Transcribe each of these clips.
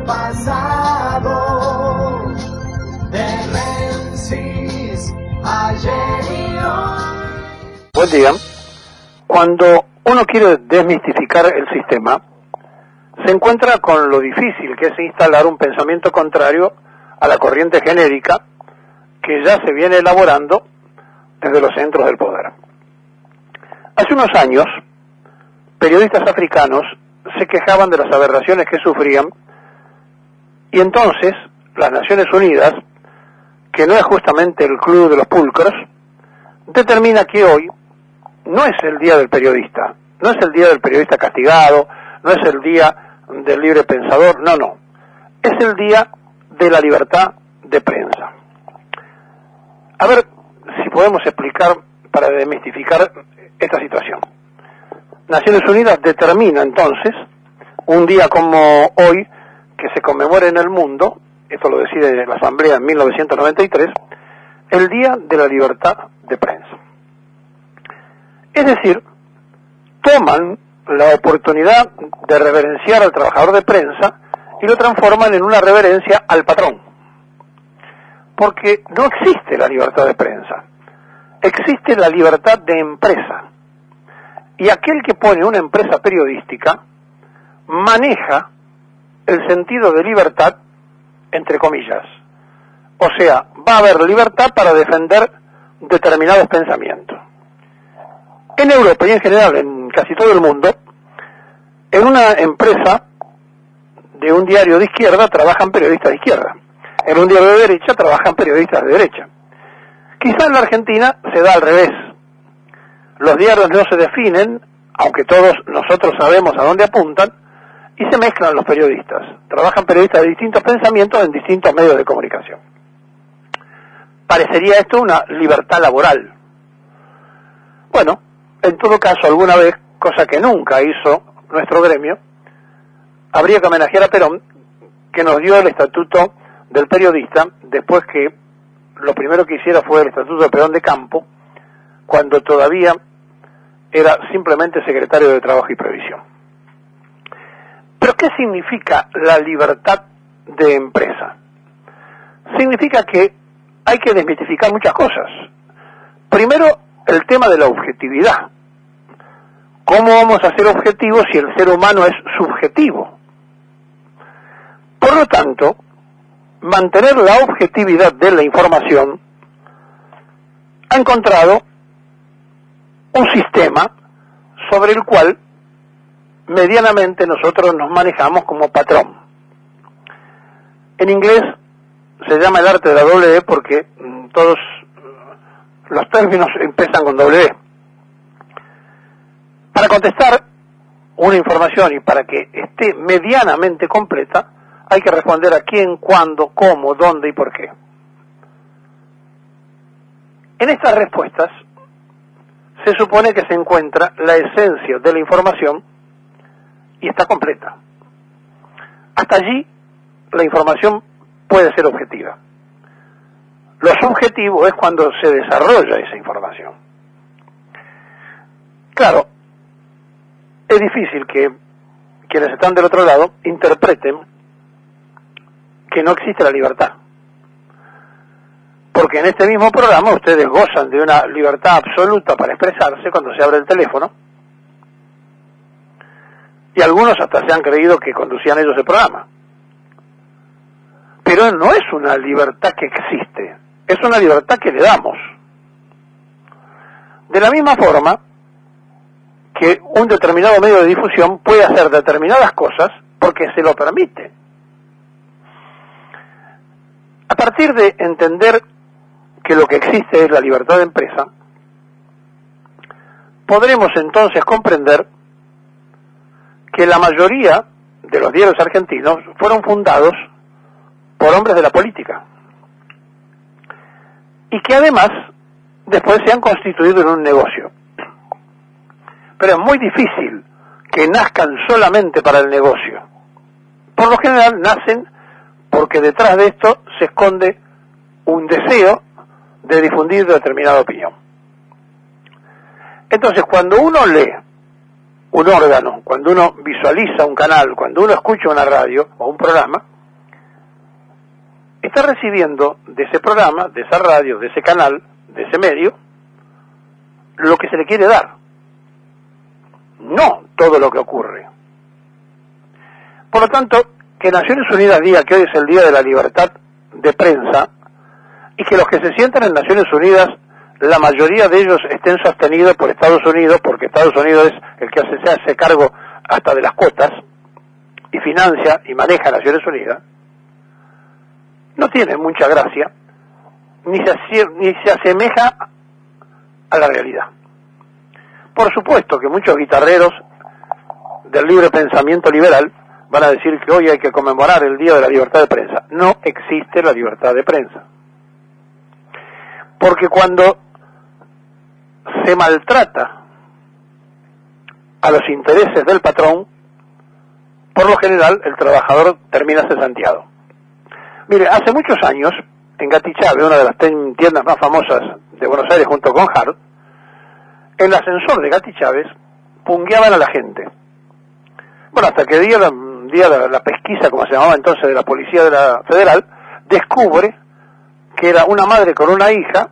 pasado, de Menzies, ayer y hoy. Buen día. Cuando uno quiere desmistificar el sistema, se encuentra con lo difícil que es instalar un pensamiento contrario a la corriente genérica que ya se viene elaborando desde los centros del poder. Hace unos años, periodistas africanos se quejaban de las aberraciones que sufrían y entonces las Naciones Unidas, que no es justamente el club de los pulcros, determina que hoy no es el día del periodista, no es el día del periodista castigado, no es el día del libre pensador, no, es el día de la libertad de prensa. A ver si podemos explicar para desmistificar esta situación. Naciones Unidas determina entonces un día como hoy que se conmemora en el mundo, esto lo decide la Asamblea en 1993, el Día de la Libertad de Prensa. Es decir, toman la oportunidad de reverenciar al trabajador de prensa y lo transforman en una reverencia al patrón. Porque no existe la libertad de prensa, existe la libertad de empresa. Y aquel que pone una empresa periodística maneja el sentido de libertad, entre comillas. O sea, va a haber libertad para defender determinados pensamientos. En Europa y en general en casi todo el mundo, en una empresa de un diario de izquierda trabajan periodistas de izquierda. En un diario de derecha trabajan periodistas de derecha. Quizá en la Argentina se da al revés. Los diarios no se definen, aunque todos nosotros sabemos a dónde apuntan, y se mezclan los periodistas. Trabajan periodistas de distintos pensamientos en distintos medios de comunicación. Parecería esto una libertad laboral. Bueno, en todo caso, alguna vez, cosa que nunca hizo nuestro gremio, habría que homenajear a Perón, que nos dio el estatuto del periodista, después que lo primero que hiciera fue el estatuto de Perón de Campo, cuando todavía era simplemente secretario de Trabajo y Previsión. ¿Pero qué significa la libertad de empresa? Significa que hay que desmitificar muchas cosas. Primero, el tema de la objetividad. ¿Cómo vamos a ser objetivos si el ser humano es subjetivo? Por lo tanto, mantener la objetividad de la información ha encontrado un sistema sobre el cual medianamente nosotros nos manejamos como patrón. En inglés se llama el arte de la doble E porque todos los términos empiezan con doble E. Para contestar una información y para que esté medianamente completa, hay que responder a quién, cuándo, cómo, dónde y por qué. En estas respuestas se supone que se encuentra la esencia de la información y está completa. Hasta allí la información puede ser objetiva. Lo subjetivo es cuando se desarrolla esa información. Claro, es difícil que quienes están del otro lado interpreten que no existe la libertad. Porque en este mismo programa ustedes gozan de una libertad absoluta para expresarse cuando se abre el teléfono, y algunos hasta se han creído que conducían ellos el programa. Pero no es una libertad que existe, es una libertad que le damos. De la misma forma que un determinado medio de difusión puede hacer determinadas cosas porque se lo permite. A partir de entender que lo que existe es la libertad de empresa, podremos entonces comprender que la mayoría de los diarios argentinos fueron fundados por hombres de la política y que además después se han constituido en un negocio. Pero es muy difícil que nazcan solamente para el negocio. Por lo general nacen porque detrás de esto se esconde un deseo de difundir determinada opinión. Entonces, cuando uno lee un órgano, cuando uno visualiza un canal, cuando uno escucha una radio o un programa, está recibiendo de ese programa, de esa radio, de ese canal, de ese medio, lo que se le quiere dar, no todo lo que ocurre. Por lo tanto, que Naciones Unidas diga que hoy es el Día de la Libertad de Prensa y que los que se sientan en Naciones Unidas, la mayoría de ellos estén sostenidos por Estados Unidos, porque Estados Unidos es el que se hace cargo hasta de las cuotas y financia y maneja Naciones Unidas, no tiene mucha gracia, ni se asemeja a la realidad. Por supuesto que muchos guitarreros del libre pensamiento liberal van a decir que hoy hay que conmemorar el Día de la Libertad de Prensa. No existe la libertad de prensa. Porque cuando se maltrata a los intereses del patrón, por lo general el trabajador termina cesanteado. Mire, hace muchos años, en Gatichave, una de las tiendas más famosas de Buenos Aires junto con Hart, el ascensor de Gatichaves pungueaban a la gente. Bueno, hasta que la pesquisa, como se llamaba entonces, de la Policía de la Federal, descubre que era una madre con una hija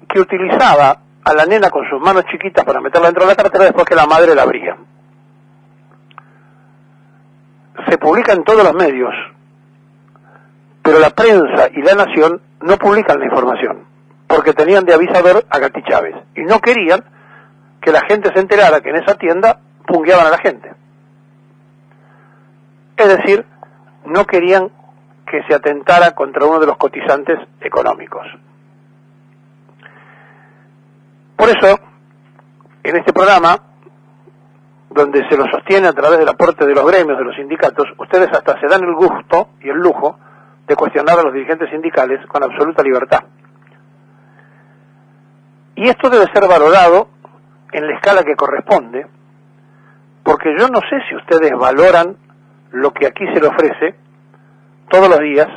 que utilizaba a la nena con sus manos chiquitas para meterla dentro de la cartera después que la madre la abría. Se publica en todos los medios, pero la prensa y la Nación no publican la información, porque tenían de avisador a Gatichaves, y no querían que la gente se enterara que en esa tienda pungueaban a la gente. Es decir, no querían que se atentara contra uno de los cotizantes económicos. Por eso, en este programa, donde se lo sostiene a través del aporte de los gremios, de los sindicatos, ustedes hasta se dan el gusto y el lujo de cuestionar a los dirigentes sindicales con absoluta libertad. Y esto debe ser valorado en la escala que corresponde, porque yo no sé si ustedes valoran lo que aquí se le ofrece todos los días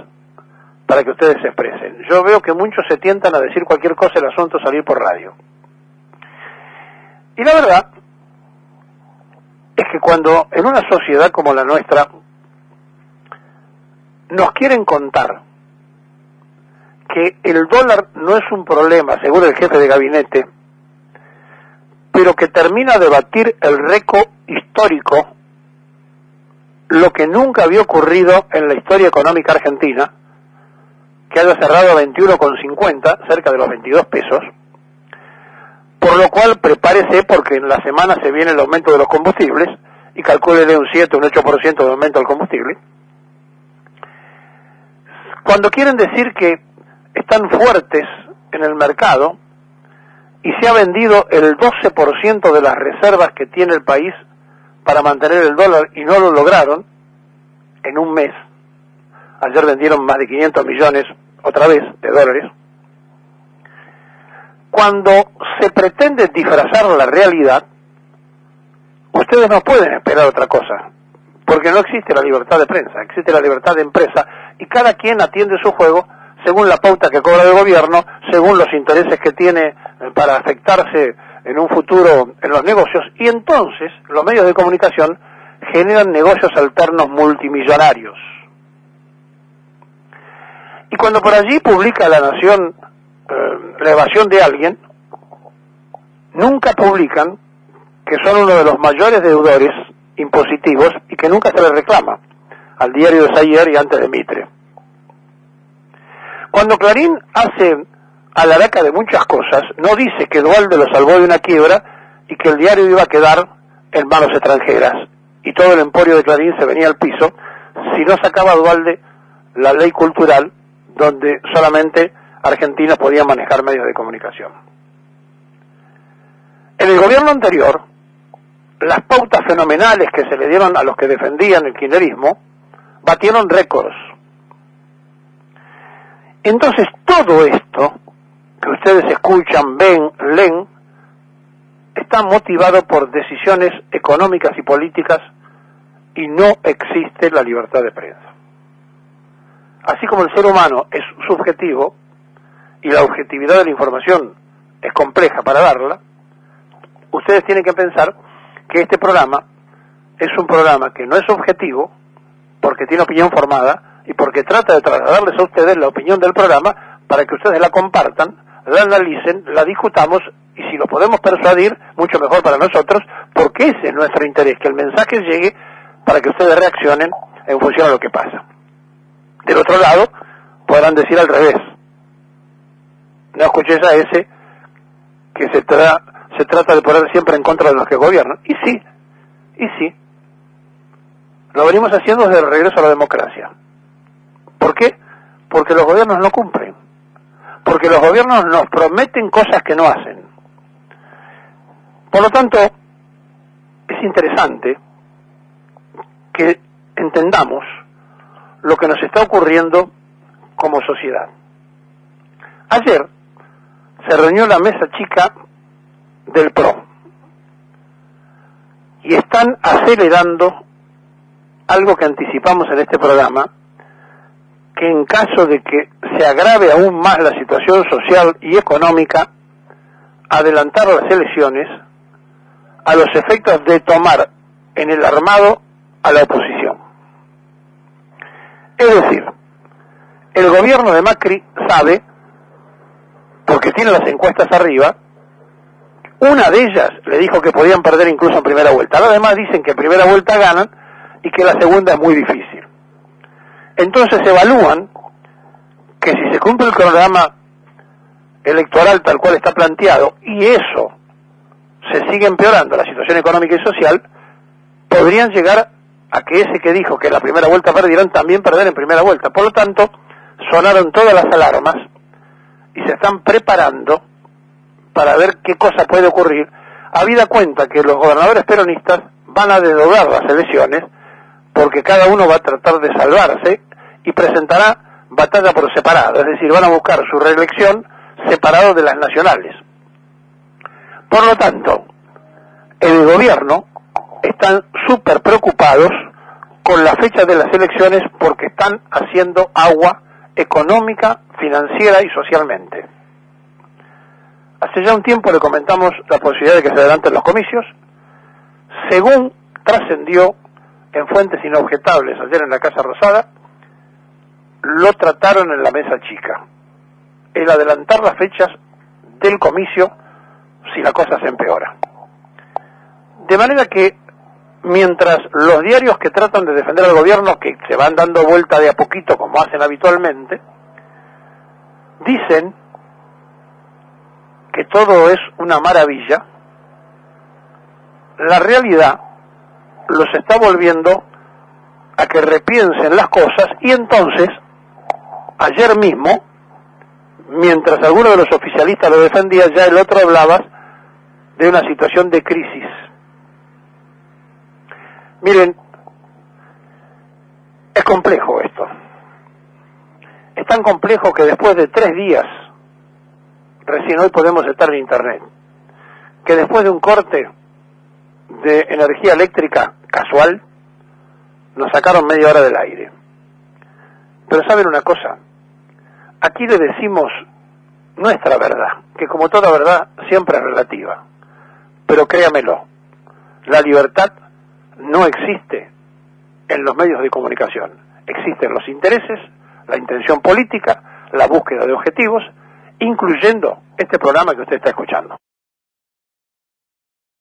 para que ustedes se expresen. Yo veo que muchos se tientan a decir cualquier cosa, el asunto salir por radio. Y la verdad es que cuando en una sociedad como la nuestra nos quieren contar que el dólar no es un problema, según el jefe de gabinete, pero que termina de batir el récord histórico, lo que nunca había ocurrido en la historia económica argentina, que haya cerrado a 21,50, cerca de los 22 pesos, por lo cual prepárese porque en la semana se viene el aumento de los combustibles, y calcúlele un 7, un 8% de aumento del combustible. Cuando quieren decir que están fuertes en el mercado, y se ha vendido el 12% de las reservas que tiene el país para mantener el dólar y no lo lograron en un mes. Ayer vendieron más de 500 millones otra vez de dólares. Cuando se pretende disfrazar la realidad, ustedes no pueden esperar otra cosa, porque no existe la libertad de prensa, existe la libertad de empresa, y cada quien atiende su juego según la pauta que cobra el gobierno, según los intereses que tiene para afectarse en un futuro en los negocios, y entonces los medios de comunicación generan negocios alternos multimillonarios. Y cuando por allí publica La Nación la evasión de alguien, nunca publican que son uno de los mayores deudores impositivos y que nunca se les reclama al diario de Sayer y antes de Mitre. Cuando Clarín hace alaraca de muchas cosas, no dice que Duhalde lo salvó de una quiebra y que el diario iba a quedar en manos extranjeras y todo el emporio de Clarín se venía al piso si no sacaba Duhalde la ley cultural donde solamente argentinos podían manejar medios de comunicación. En el gobierno anterior, las pautas fenomenales que se le dieron a los que defendían el kirchnerismo batieron récords. Entonces todo esto que ustedes escuchan, ven, leen, está motivado por decisiones económicas y políticas y no existe la libertad de prensa. Así como el ser humano es subjetivo y la objetividad de la información es compleja para darla, ustedes tienen que pensar que este programa es un programa que no es objetivo porque tiene opinión formada y porque trata de trasladarles a ustedes la opinión del programa para que ustedes la compartan, la analicen, la discutamos, y si lo podemos persuadir, mucho mejor para nosotros, porque ese es nuestro interés, que el mensaje llegue para que ustedes reaccionen en función a lo que pasa. Del otro lado, podrán decir al revés. No escuches a ese que se trata de poner siempre en contra de los que gobiernan. Y sí. Lo venimos haciendo desde el regreso a la democracia. ¿Por qué? Porque los gobiernos no cumplen. Porque los gobiernos nos prometen cosas que no hacen. Por lo tanto, es interesante que entendamos lo que nos está ocurriendo como sociedad. Ayer se reunió la mesa chica del PRO y están acelerando algo que anticipamos en este programa, que en caso de que se agrave aún más la situación social y económica, adelantar las elecciones a los efectos de tomar en el armado a la oposición. Es decir, el gobierno de Macri sabe, porque tiene las encuestas arriba, una de ellas le dijo que podían perder incluso en primera vuelta. Las demás dicen que en primera vuelta ganan y que la segunda es muy difícil. Entonces evalúan que si se cumple el cronograma electoral tal cual está planteado, y eso se sigue empeorando la situación económica y social, podrían llegar a que ese que dijo que en la primera vuelta perdieran también perder en primera vuelta. Por lo tanto, sonaron todas las alarmas y se están preparando para ver qué cosa puede ocurrir, habida cuenta que los gobernadores peronistas van a desdoblar las elecciones, porque cada uno va a tratar de salvarse y presentará batalla por separado, es decir, van a buscar su reelección separado de las nacionales. Por lo tanto, el gobierno están súper preocupados con la fecha de las elecciones porque están haciendo agua económica, financiera y socialmente. Hace ya un tiempo le comentamos la posibilidad de que se adelanten los comicios. Según trascendió en fuentes inobjetables ayer en la Casa Rosada, lo trataron en la mesa chica. El adelantar las fechas del comicio si la cosa se empeora. De manera que, mientras los diarios que tratan de defender al gobierno, que se van dando vuelta de a poquito como hacen habitualmente, dicen que todo es una maravilla, la realidad los está volviendo a que repiensen las cosas, y entonces, ayer mismo, mientras alguno de los oficialistas lo defendía, ya el otro hablaba de una situación de crisis. Miren, es complejo esto. Es tan complejo que después de 3 días, recién hoy podemos estar en internet, que después de un corte de energía eléctrica casual, nos sacaron media hora del aire. Pero ¿saben una cosa? Aquí le decimos nuestra verdad, que como toda verdad siempre es relativa. Pero créamelo, la libertad no existe en los medios de comunicación. Existen los intereses, la intención política, la búsqueda de objetivos, incluyendo este programa que usted está escuchando.